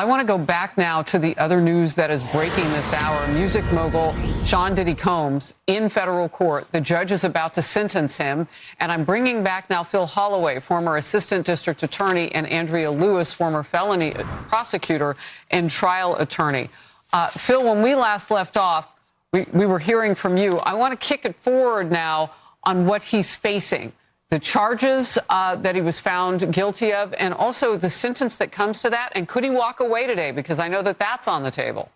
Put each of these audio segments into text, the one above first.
I want to go back now to the other news that is breaking this hour. Music mogul Sean Diddy Combs in federal court. The judge is about to sentence him. And I'm bringing back now Phil Holloway, former assistant district attorney, and Andrea Lewis, former felony prosecutor and trial attorney. Phil, when we last left off, we were hearing from you. I want to kick it forward now on what he's facing. The charges that he was found guilty of, and also the sentence that comes to that. And could he walk away today? Because I know that that's on the table.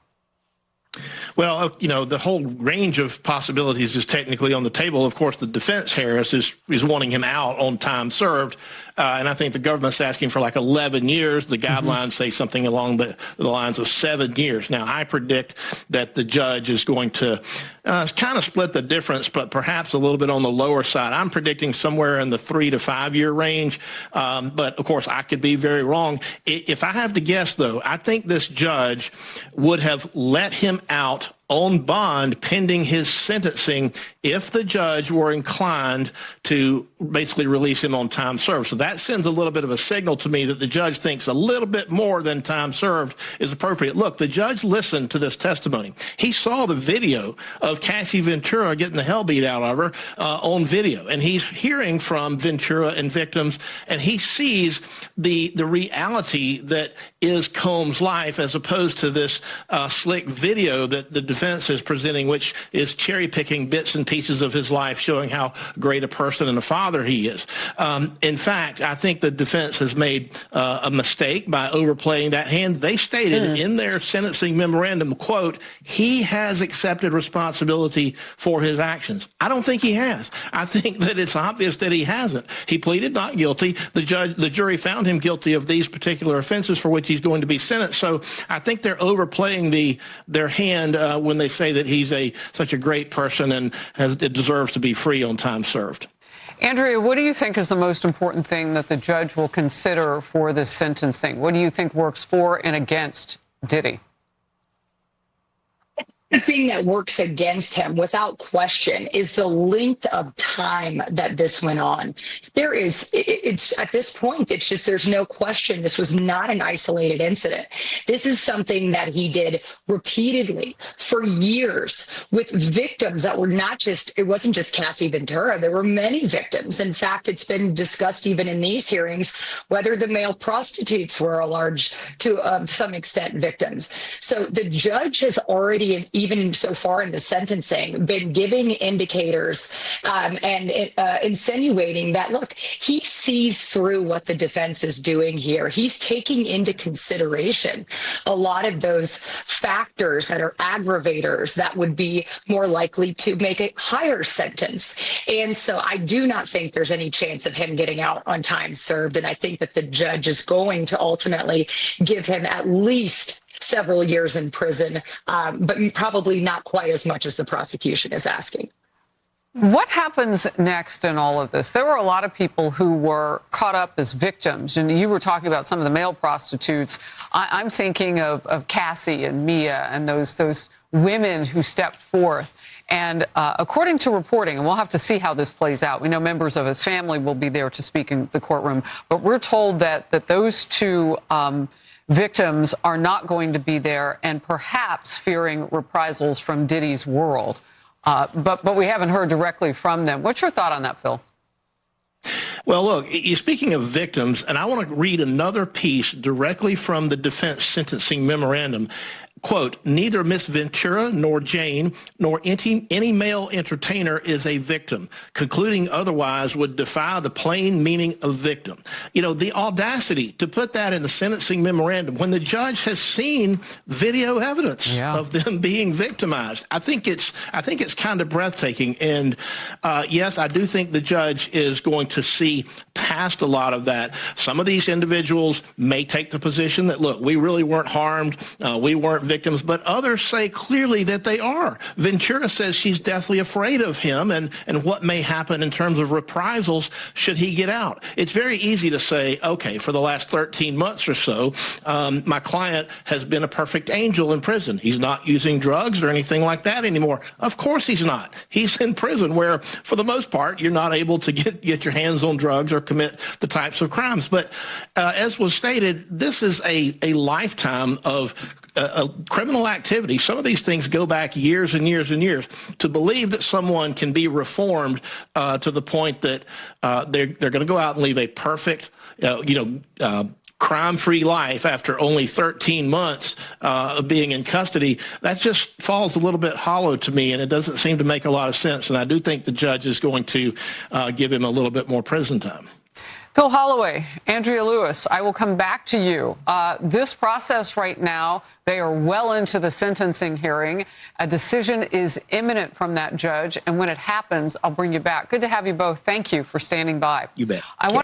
Well, you know, the whole range of possibilities is technically on the table. Of course, the defense, Harris, is wanting him out on time served. And I think the government's asking for like 11 years. The guidelines say something along the lines of 7 years. Now, I predict that the judge is going to kind of split the difference, but perhaps a little bit on the lower side. I'm predicting somewhere in the 3 to 5 year range. But, of course, I could be very wrong. If I have to guess, though, I think this judge would have let him out on bond pending his sentencing if the judge were inclined to basically release him on time served. So that sends a little bit of a signal to me that the judge thinks a little bit more than time served is appropriate. Look, the judge listened to this testimony. He saw the video of Cassie Ventura getting the hell beat out of her on video. And he's hearing from Ventura and victims, and he sees the reality that is Combs' life as opposed to this slick video that the defense is presenting, which is cherry-picking bits and pieces of his life, showing how great a person and a father he is. In fact, I think the defense has made a mistake by overplaying that hand. They stated in their sentencing memorandum, quote, he has accepted responsibility for his actions. I don't think he has. I think that it's obvious that he hasn't. He pleaded not guilty. The jury found him guilty of these particular offenses for which he's going to be sentenced. So I think they're overplaying their hand when they say that he's such a great person and deserves to be free on time served. Andrea, what do you think is the most important thing that the judge will consider for this sentencing? What do you think works for and against Diddy? The thing that works against him, without question, is the length of time that this went on. It's at this point, it's just, there's no question this was not an isolated incident. This is something that he did repeatedly for years with victims that were it wasn't just Cassie Ventura. There were many victims. In fact, it's been discussed even in these hearings whether the male prostitutes were to some extent victims. So the judge has already, even so far in the sentencing, been giving indicators and insinuating that, look, he sees through what the defense is doing here. He's taking into consideration a lot of those factors that are aggravators that would be more likely to make a higher sentence. And so I do not think there's any chance of him getting out on time served. And I think that the judge is going to ultimately give him at least several years in prison, but probably not quite as much as the prosecution is asking. What happens next in all of this? There were a lot of people who were caught up as victims, and you were talking about some of the male prostitutes. I'm thinking of Cassie and Mia and those women who stepped forth. And according to reporting, and we'll have to see how this plays out, we know members of his family will be there to speak in the courtroom, but we're told that those two victims are not going to be there, and perhaps fearing reprisals from Diddy's world. But we haven't heard directly from them. What's your thought on that, Phil? Well, look, you're speaking of victims, and I want to read another piece directly from the defense sentencing memorandum. Quote, neither Miss Ventura nor Jane nor any male entertainer is a victim. Concluding otherwise would defy the plain meaning of victim. You know, the audacity to put that in the sentencing memorandum when the judge has seen video evidence of them being victimized. I think it's kind of breathtaking. And yes, I do think the judge is going to see past a lot of that. Some of these individuals may take the position that, look, we really weren't harmed. We weren't weren't victims, but others say clearly that they are. Ventura says she's deathly afraid of him and what may happen in terms of reprisals should he get out. It's very easy to say, okay, for the last 13 months or so, my client has been a perfect angel in prison. He's not using drugs or anything like that anymore. Of course he's not. He's in prison where, for the most part, you're not able to get your hands on drugs or commit the types of crimes. But as was stated, this is a lifetime of criminal activity. Some of these things go back years and years and years. To believe that someone can be reformed to the point that they're going to go out and leave a perfect, crime-free life after only 13 months of being in custody, that just falls a little bit hollow to me, and it doesn't seem to make a lot of sense. And I do think the judge is going to give him a little bit more prison time. Phil Holloway, Andrea Lewis, I will come back to you. This process right now, they are well into the sentencing hearing. A decision is imminent from that judge, and when it happens, I'll bring you back. Good to have you both. Thank you for standing by. You bet. I want